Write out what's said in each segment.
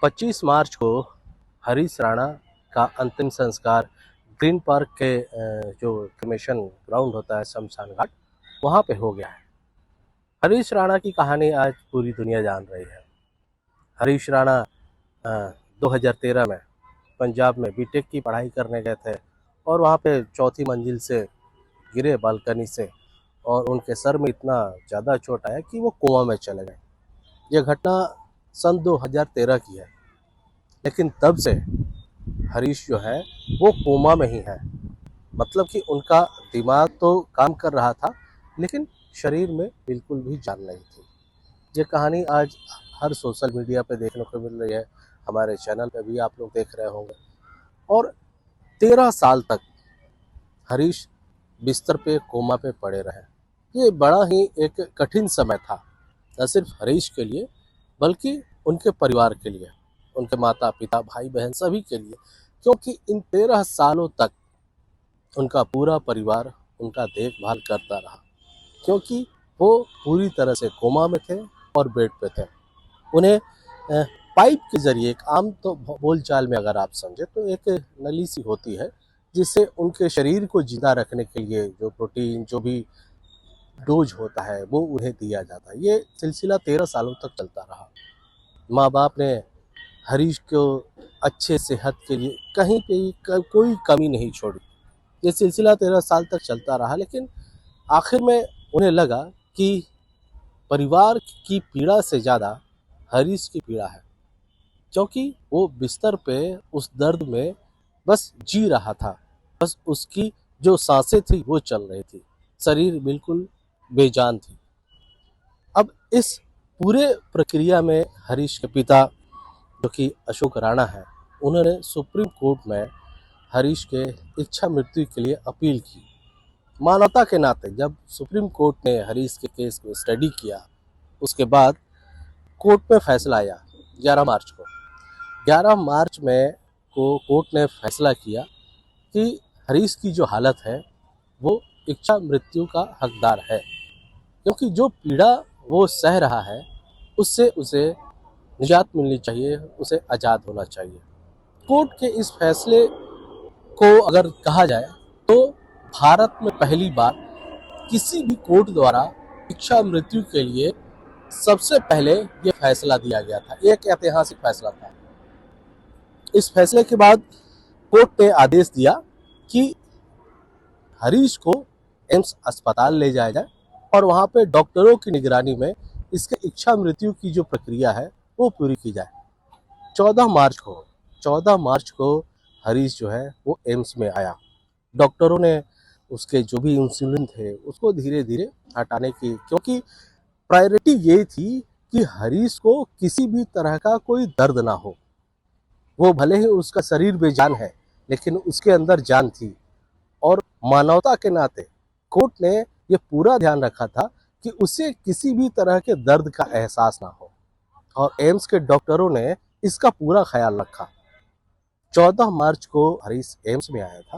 25 मार्च को हरीश राणा का अंतिम संस्कार ग्रीन पार्क के जो क्रिमेशन ग्राउंड होता है शमशान घाट, वहाँ पे हो गया है। हरीश राणा की कहानी आज पूरी दुनिया जान रही है। हरीश राणा 2013 में पंजाब में बीटेक की पढ़ाई करने गए थे और वहाँ पे चौथी मंजिल से गिरे बालकनी से, और उनके सर में इतना ज़्यादा चोट आया कि वो कोमा में चले गए। यह घटना सन 2013 की है, लेकिन तब से हरीश जो है वो कोमा में ही है। मतलब कि उनका दिमाग तो काम कर रहा था, लेकिन शरीर में बिल्कुल भी जान नहीं थी। ये कहानी आज हर सोशल मीडिया पे देखने को मिल रही है, हमारे चैनल पे भी आप लोग देख रहे होंगे। और 13 साल तक हरीश बिस्तर पे कोमा पे पड़े रहे। ये बड़ा ही एक कठिन समय था, न सिर्फ हरीश के लिए बल्कि उनके परिवार के लिए, उनके माता पिता भाई बहन सभी के लिए, क्योंकि इन 13 सालों तक उनका पूरा परिवार उनका देखभाल करता रहा, क्योंकि वो पूरी तरह से कोमा में थे और बेड पे थे। उन्हें पाइप के जरिए, एक आम तो बोलचाल में अगर आप समझे तो एक नली सी होती है जिससे उनके शरीर को जिंदा रखने के लिए जो प्रोटीन, जो भी डोज होता है वो उन्हें दिया जाता है। ये सिलसिला 13 सालों तक चलता रहा। माँ बाप ने हरीश को अच्छे सेहत के लिए कहीं पे कोई कमी नहीं छोड़ी। ये सिलसिला 13 साल तक चलता रहा, लेकिन आखिर में उन्हें लगा कि परिवार की पीड़ा से ज़्यादा हरीश की पीड़ा है, क्योंकि वो बिस्तर पे उस दर्द में बस जी रहा था। बस उसकी जो सांसें थी वो चल रही थी, शरीर बिल्कुल बेजान थी। अब इस पूरे प्रक्रिया में हरीश के पिता, जो कि अशोक राणा है, उन्होंने सुप्रीम कोर्ट में हरीश के इच्छा मृत्यु के लिए अपील की। मानवता के नाते जब सुप्रीम कोर्ट ने हरीश के केस को स्टडी किया, उसके बाद कोर्ट में फैसला आया 11 मार्च को। 11 मार्च में कोर्ट ने फैसला किया कि हरीश की जो हालत है वो इच्छा मृत्यु का हकदार है, क्योंकि जो पीड़ा वो सह रहा है उससे उसे निजात मिलनी चाहिए, उसे आज़ाद होना चाहिए। कोर्ट के इस फैसले को अगर कहा जाए तो भारत में पहली बार किसी भी कोर्ट द्वारा इच्छा मृत्यु के लिए सबसे पहले ये फैसला दिया गया था। एक ऐतिहासिक फैसला था। इस फैसले के बाद कोर्ट ने आदेश दिया कि हरीश को एम्स अस्पताल ले जाया जाए और वहाँ पे डॉक्टरों की निगरानी में इसके इच्छा मृत्यु की जो प्रक्रिया है वो पूरी की जाए। 14 मार्च को हरीश जो है वो एम्स में आया। डॉक्टरों ने उसके जो भी इंसुलिन थे उसको धीरे धीरे हटाने की, क्योंकि प्रायोरिटी ये थी कि हरीश को किसी भी तरह का कोई दर्द ना हो। वो भले ही उसका शरीर बेजान है, लेकिन उसके अंदर जान थी। और मानवता के नाते कोर्ट ने ये पूरा ध्यान रखा था कि उसे किसी भी तरह के दर्द का एहसास ना हो, और एम्स के डॉक्टरों ने इसका पूरा ख्याल रखा। 14 मार्च को हरीश एम्स में आया था,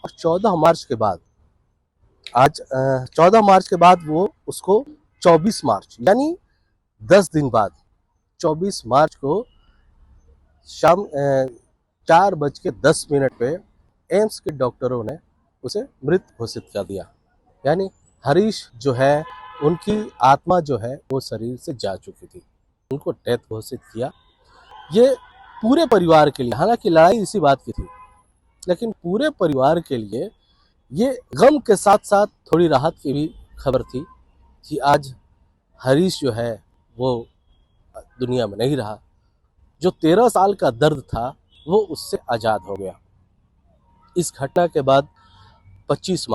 और 14 मार्च के बाद 14 मार्च के बाद वो उसको 24 मार्च यानी 10 दिन बाद 24 मार्च को शाम 4:10 पे एम्स के डॉक्टरों ने उसे मृत घोषित कर दिया। यानी हरीश जो है, उनकी आत्मा जो है वो शरीर से जा चुकी थी, उनको डेथ घोषित किया। ये पूरे परिवार के लिए, हालांकि लड़ाई इसी बात की थी, लेकिन पूरे परिवार के लिए ये गम के साथ साथ थोड़ी राहत की भी खबर थी कि आज हरीश जो है वो दुनिया में नहीं रहा। जो 13 साल का दर्द था वो उससे आज़ाद हो गया। इस घटना के बाद 25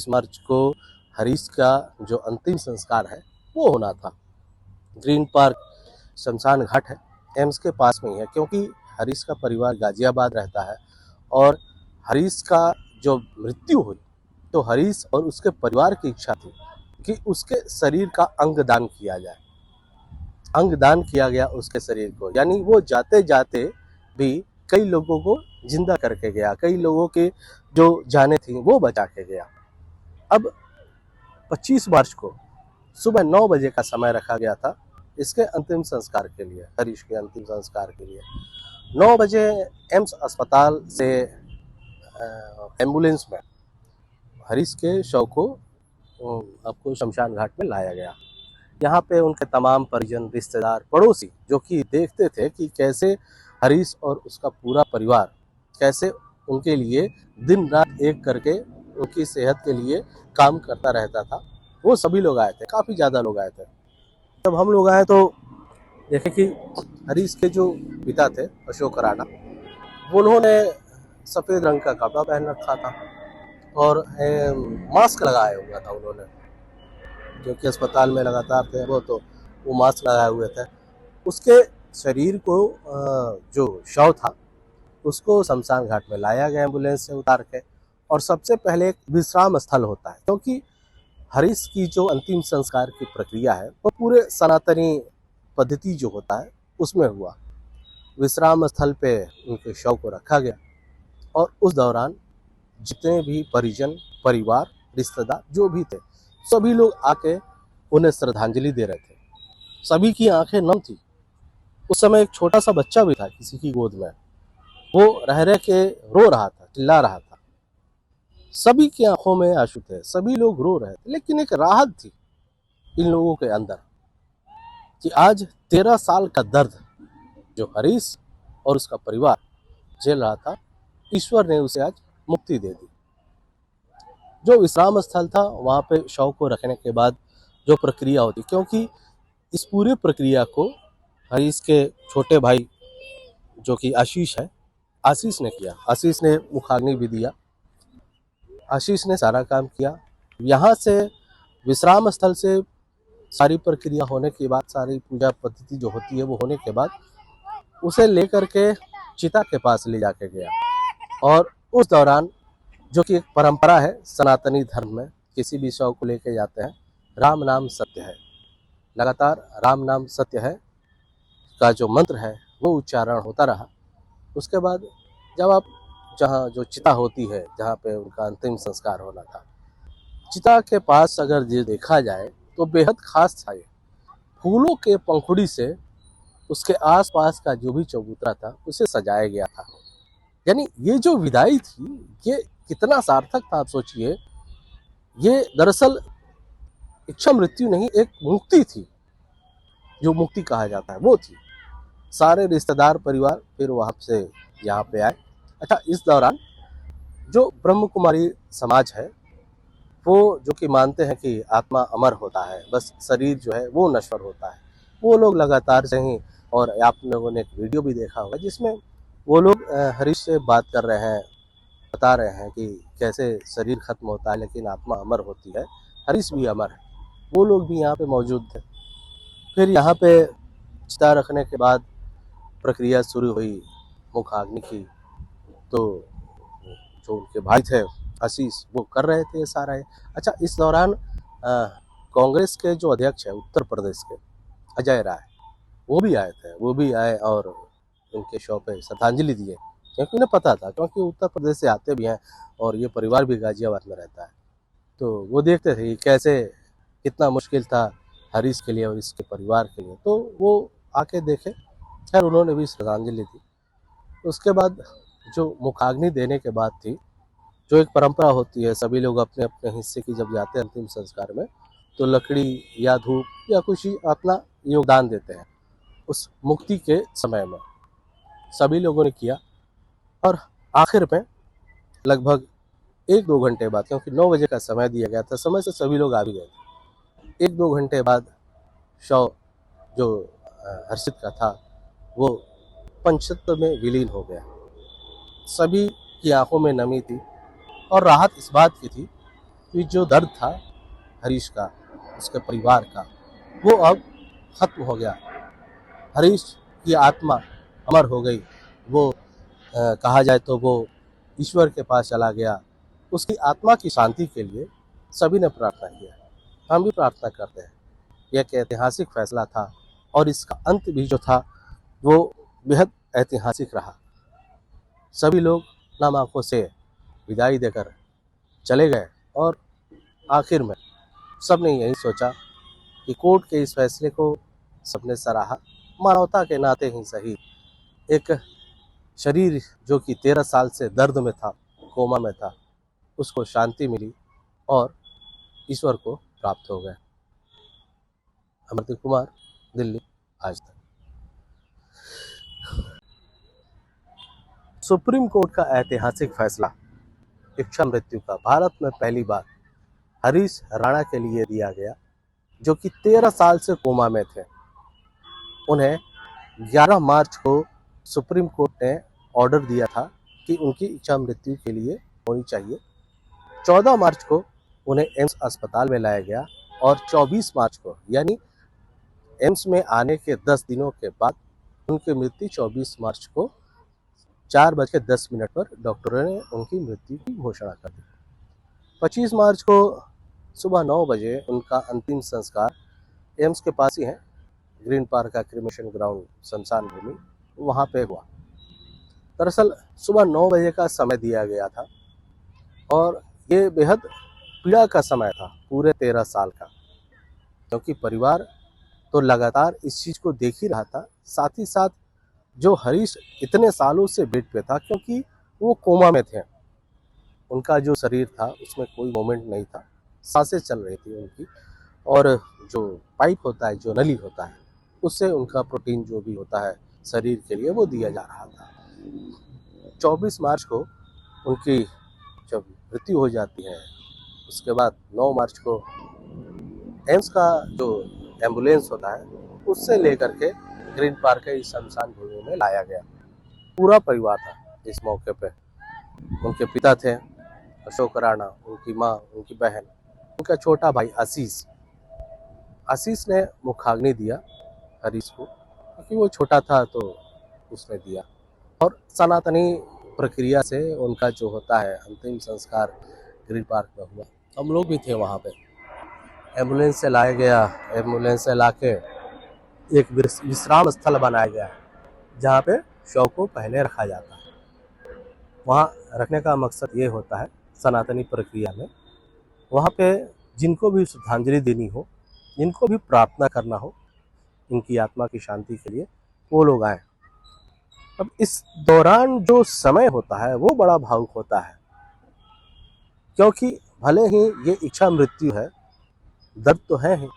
मार्च को हरीश का जो अंतिम संस्कार है वो होना था। ग्रीन पार्क शमशान घाट है, एम्स के पास में ही है, क्योंकि हरीश का परिवार गाजियाबाद रहता है। और हरीश का जो मृत्यु हुई तो हरीश और उसके परिवार की इच्छा थी कि उसके शरीर का अंग दान किया जाए। अंग दान किया गया उसके शरीर को, यानी वो जाते जाते भी कई लोगों को जिंदा करके गया, कई लोगों के जो जाने थी वो बचा के गया। अब 25 मार्च को सुबह 9 बजे का समय रखा गया था इसके अंतिम संस्कार के लिए, हरीश के अंतिम संस्कार के लिए 9 बजे एम्स अस्पताल से एम्बुलेंस में हरीश के शव को आपको शमशान घाट में लाया गया। यहाँ पे उनके तमाम परिजन, रिश्तेदार, पड़ोसी जो कि देखते थे कि कैसे हरीश और उसका पूरा परिवार कैसे उनके लिए दिन रात एक करके उनकी सेहत के लिए काम करता रहता था, वो सभी लोग आए थे, काफ़ी ज़्यादा लोग आए थे। तब हम लोग आए तो देखे कि हरीश के जो पिता थे अशोक राणा, उन्होंने सफ़ेद रंग का कपड़ा पहन रखा था और मास्क लगाया हुआ था उन्होंने, जो कि अस्पताल में लगातार थे वो मास्क लगाए हुए थे। उसके शरीर को जो शव था उसको शमशान घाट में लाया गया एम्बुलेंस से उतार के, और सबसे पहले एक विश्राम स्थल होता है, क्योंकि हरीश की जो अंतिम संस्कार की प्रक्रिया है वो पूरे सनातनी पद्धति जो होता है उसमें हुआ। विश्राम स्थल पे उनके शव को रखा गया और उस दौरान जितने भी परिजन, परिवार, रिश्तेदार जो भी थे, सभी लोग आके उन्हें श्रद्धांजलि दे रहे थे। सभी की आंखें नम थी। उस समय एक छोटा सा बच्चा भी था किसी की गोद में, वो रह के रो रहा था, चिल्ला रहा था। सभी की आंखों में आंसू थे, सभी लोग रो रहे थे, लेकिन एक राहत थी इन लोगों के अंदर कि आज 13 साल का दर्द जो हरीश और उसका परिवार झेल रहा था, ईश्वर ने उसे आज मुक्ति दे दी। जो विश्राम स्थल था वहाँ पे शव को रखने के बाद जो प्रक्रिया होती, क्योंकि इस पूरी प्रक्रिया को हरीश के छोटे भाई जो कि आशीष है, आशीष ने किया। आशीष ने मुखाग्नि भी दिया, आशीष ने सारा काम किया। यहाँ से विश्राम स्थल से सारी प्रक्रिया होने के बाद, सारी पूजा पद्धति जो होती है वो होने के बाद उसे लेकर के चिता के पास ले जाके गया। और उस दौरान जो कि एक परंपरा है सनातनी धर्म में, किसी भी शव को लेके जाते हैं, राम नाम सत्य है, लगातार राम नाम सत्य है का जो मंत्र है वो उच्चारण होता रहा। उसके बाद जब आप जहाँ जो चिता होती है, जहाँ पे उनका अंतिम संस्कार होना था, चिता के पास अगर ये देखा जाए तो बेहद खास था। ये फूलों के पंखुड़ी से उसके आसपास का जो भी चबूतरा था उसे सजाया गया था। यानी ये जो विदाई थी ये कितना सार्थक था, आप सोचिए। ये दरअसल इच्छा मृत्यु नहीं, एक मुक्ति थी, जो मुक्ति कहा जाता है वो थी। सारे रिश्तेदार, परिवार फिर वहाँ से यहाँ पे आए। अच्छा, इस दौरान जो ब्रह्म कुमारी समाज है वो जो कि मानते हैं कि आत्मा अमर होता है, बस शरीर जो है वो नश्वर होता है, वो लोग लगातार से ही, और आप लोगों ने एक वीडियो भी देखा होगा जिसमें वो लोग हरीश से बात कर रहे हैं, बता रहे हैं कि कैसे शरीर खत्म होता है लेकिन आत्मा अमर होती है, हरीश भी अमर है। वो लोग भी यहाँ पे मौजूद थे। फिर यहाँ पे चिता रखने के बाद प्रक्रिया शुरू हुई मुखाग्नि की। तो जो उनके भाई थे आशीष, वो कर रहे थे सारा। अच्छा, इस दौरान कांग्रेस के जो अध्यक्ष है उत्तर प्रदेश के, अजय राय, वो भी आए थे। वो भी आए और उनके शव पे श्रद्धांजलि दिए, क्योंकि उन्हें पता था, क्योंकि उत्तर प्रदेश से आते भी हैं और ये परिवार भी गाजियाबाद में रहता है। तो वो देखते थे कैसे कितना मुश्किल था हरीश के लिए और इसके परिवार के लिए, तो वो आके देखे। खैर, उन्होंने भी श्रद्धांजलि दी। उसके बाद जो मुखाग्नि देने के बाद थी, जो एक परंपरा होती है, सभी लोग अपने अपने हिस्से की जब जाते हैं अंतिम संस्कार में, तो लकड़ी या धूप या कुछ ही अपना योगदान देते हैं उस मुक्ति के समय में। सभी लोगों ने किया और आखिर में लगभग 1-2 घंटे बाद, क्योंकि 9 बजे का समय दिया गया था, समय से सभी लोग आ भी गए थे, 1-2 घंटे बाद शव जो हर्षित का था वो पंचतत्व में विलीन हो गया। सभी की आंखों में नमी थी और राहत इस बात की थी कि जो दर्द था हरीश का, उसके परिवार का, वो अब खत्म हो गया। हरीश की आत्मा अमर हो गई। वो कहा जाए तो वो ईश्वर के पास चला गया। उसकी आत्मा की शांति के लिए सभी ने प्रार्थना किया, हम भी प्रार्थना करते हैं। यह एक ऐतिहासिक फैसला था और इसका अंत भी जो था वो बेहद ऐतिहासिक रहा। सभी लोग नम आंखों से विदाई देकर चले गए और आखिर में सब ने यही सोचा कि कोर्ट के इस फैसले को सबने सराहा। मानवता के नाते ही सही, एक शरीर जो कि 13 साल से दर्द में था, कोमा में था, उसको शांति मिली और ईश्वर को प्राप्त हो गए। अमरदीप कुमार, दिल्ली, आज तक। सुप्रीम कोर्ट का ऐतिहासिक फैसला, इच्छा मृत्यु का भारत में पहली बार हरीश राणा के लिए दिया गया, जो कि 13 साल से कोमा में थे। उन्हें 11 मार्च को सुप्रीम कोर्ट ने ऑर्डर दिया था कि उनकी इच्छा मृत्यु के लिए होनी चाहिए। 14 मार्च को उन्हें एम्स अस्पताल में लाया गया और 24 मार्च को, यानी एम्स में आने के 10 दिनों के बाद, उनकी मृत्यु 24 मार्च को 4:10 पर डॉक्टरों ने उनकी मृत्यु की घोषणा कर दी। 25 मार्च को सुबह 9 बजे उनका अंतिम संस्कार एम्स के पास ही है, ग्रीन पार्क का क्रिमेशन ग्राउंड, शमशान भूमि, वहाँ पे हुआ। दरअसल सुबह 9 बजे का समय दिया गया था और ये बेहद पीड़ा का समय था पूरे 13 साल का, क्योंकि परिवार तो लगातार इस चीज़ को देख ही रहा था। साथ ही साथ जो हरीश इतने सालों से बेड पे था, क्योंकि वो कोमा में थे, उनका जो शरीर था उसमें कोई मोमेंट नहीं था, सांसें चल रही थी उनकी, और जो पाइप होता है, जो नली होता है, उससे उनका प्रोटीन जो भी होता है शरीर के लिए, वो दिया जा रहा था। 24 मार्च को उनकी जब मृत्यु हो जाती है, उसके बाद 9 मार्च को एम्स का जो एम्बुलेंस होता है उससे लेकर के ग्रीन पार्क के इस शमशान भूमि में लाया गया। पूरा परिवार था इस मौके पे। उनके पिता थे अशोक राणा, उनकी माँ, उनकी बहन, उनका छोटा भाई आशीष। आशीष ने मुखाग्नि दिया हरीश को, क्योंकि वो छोटा था तो उसने दिया, और सनातनी प्रक्रिया से उनका जो होता है अंतिम संस्कार ग्रीन पार्क में हुआ। हम लोग भी थे वहाँ पे। एम्बुलेंस से लाया गया, एम्बुलेंस से लाके एक विश्राम स्थल बनाया गया, जहाँ पे शव को पहले रखा जाता है। वहाँ रखने का मकसद ये होता है सनातनी प्रक्रिया में, वहाँ पे जिनको भी श्रद्धांजलि देनी हो, जिनको भी प्रार्थना करना हो इनकी आत्मा की शांति के लिए, वो लोग आए। अब इस दौरान जो समय होता है वो बड़ा भावुक होता है, क्योंकि भले ही ये इच्छा मृत्यु है, दर्द तो है ही,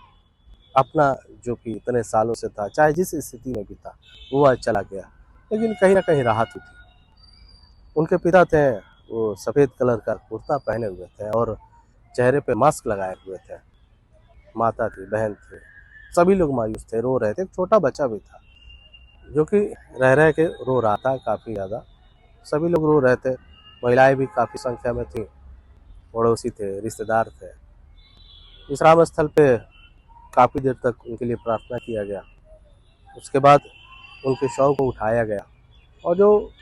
अपना जो कि इतने सालों से था, चाहे जिस स्थिति में भी था, वो आज चला गया, लेकिन कहीं ना कहीं राहत हुई थी। उनके पिता थे, वो सफ़ेद कलर का कुर्ता पहने हुए थे और चेहरे पे मास्क लगाए हुए थे। माता थी, बहन थी, सभी लोग मायूस थे, रो रहे थे। एक छोटा बच्चा भी था जो कि रह के रो रहा था काफ़ी ज़्यादा। सभी लोग रो रहे थे, महिलाएं भी काफ़ी संख्या में थी, पड़ोसी थे, रिश्तेदार थे। विश्राम स्थल पे काफ़ी देर तक उनके लिए प्रार्थना किया गया। उसके बाद उनके शव को उठाया गया, और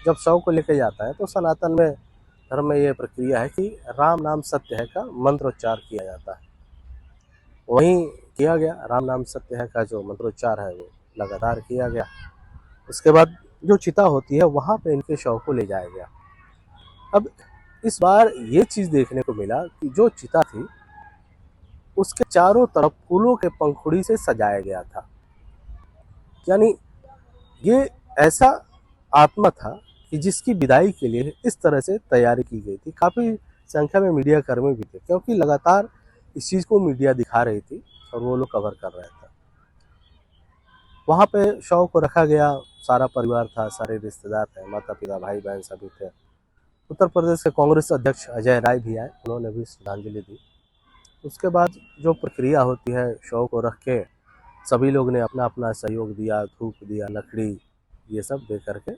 जब शव को लेकर जाता है तो सनातन में धर्म में ये प्रक्रिया है कि राम नाम सत्य है का मंत्रोच्चार किया जाता है। वहीं किया गया, राम नाम सत्य है का जो मंत्रोच्चार है वो लगातार किया गया। उसके बाद जो चिता होती है वहाँ पे इनके शव को ले जाया गया। अब इस बार ये चीज़ देखने को मिला कि जो चिता थी उसके चारों तरफ फूलों के पंखुड़ी से सजाया गया था। यानी ये ऐसा आत्मा था कि जिसकी विदाई के लिए इस तरह से तैयारी की गई थी। काफ़ी संख्या में मीडिया कर्मी भी थे, क्योंकि लगातार इस चीज़ को मीडिया दिखा रही थी और वो लोग कवर कर रहे थे। वहाँ पे शव को रखा गया, सारा परिवार था, सारे रिश्तेदार थे, माता पिता, भाई बहन सभी थे। उत्तर प्रदेश के कांग्रेस अध्यक्ष अजय राय भी आए, उन्होंने भी श्रद्धांजलि दी। उसके बाद जो प्रक्रिया होती है, शव को रख के सभी लोग ने अपना अपना सहयोग दिया, धूप दिया, लकड़ी, ये सब दे करके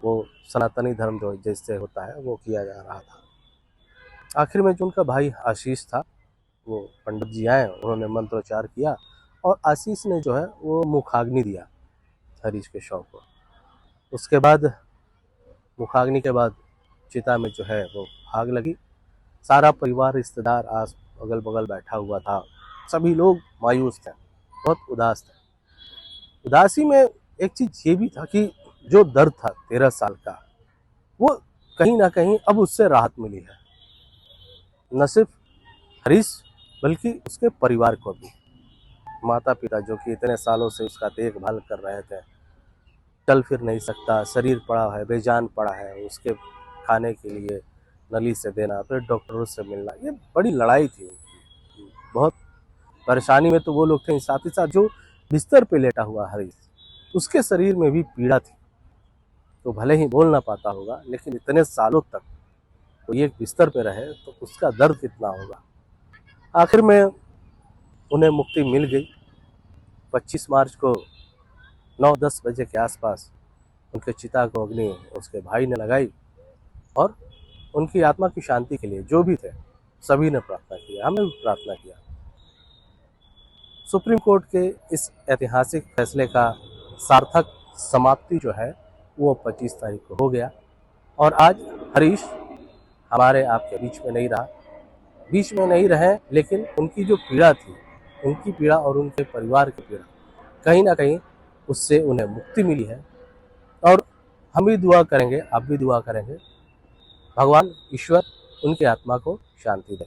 वो सनातनी धर्म जो जैसे होता है वो किया जा रहा था। आखिर में जो उनका भाई आशीष था, वो पंडित जी आए, उन्होंने मंत्रोच्चार किया और आशीष ने जो है वो मुखाग्नि दिया हरीश के शव को। उसके बाद मुखाग्नि के बाद चिता में जो है वो आग लगी। सारा परिवार, रिश्तेदार आस अगल बगल बैठा हुआ था, सभी लोग मायूस थे, बहुत उदास थे। उदासी में एक चीज़ ये भी था कि जो दर्द था 13 साल का, वो कहीं ना कहीं अब उससे राहत मिली है, न सिर्फ हरीश बल्कि उसके परिवार को भी। माता पिता जो कि इतने सालों से उसका देखभाल कर रहे थे, चल फिर नहीं सकता, शरीर पड़ा है, बेजान पड़ा है, उसके खाने के लिए नली से देना, फिर डॉक्टरों से मिलना, ये बड़ी लड़ाई थी उनकी। बहुत परेशानी में तो वो लोग थे, साथ ही साथ जो बिस्तर पे लेटा हुआ हरीश, उसके शरीर में भी पीड़ा थी। तो भले ही बोल ना पाता होगा, लेकिन इतने सालों तक कोई एक बिस्तर पे रहे तो उसका दर्द कितना होगा। आखिर में उन्हें मुक्ति मिल गई। 25 मार्च को 9-10 बजे के आसपास उनके चिता को अग्नि उसके भाई ने लगाई और उनकी आत्मा की शांति के लिए जो भी थे सभी ने प्रार्थना किया, हमें भी प्रार्थना किया। सुप्रीम कोर्ट के इस ऐतिहासिक फैसले का सार्थक समाप्ति जो है वो 25 तारीख को हो गया और आज हरीश हमारे आपके बीच में नहीं रहे, लेकिन उनकी जो पीड़ा थी, उनकी पीड़ा और उनके परिवार की पीड़ा, कहीं ना कहीं उससे उन्हें मुक्ति मिली है। और हम भी दुआ करेंगे, आप भी दुआ करेंगे, भगवान ईश्वर उनकी आत्मा को शांति दे।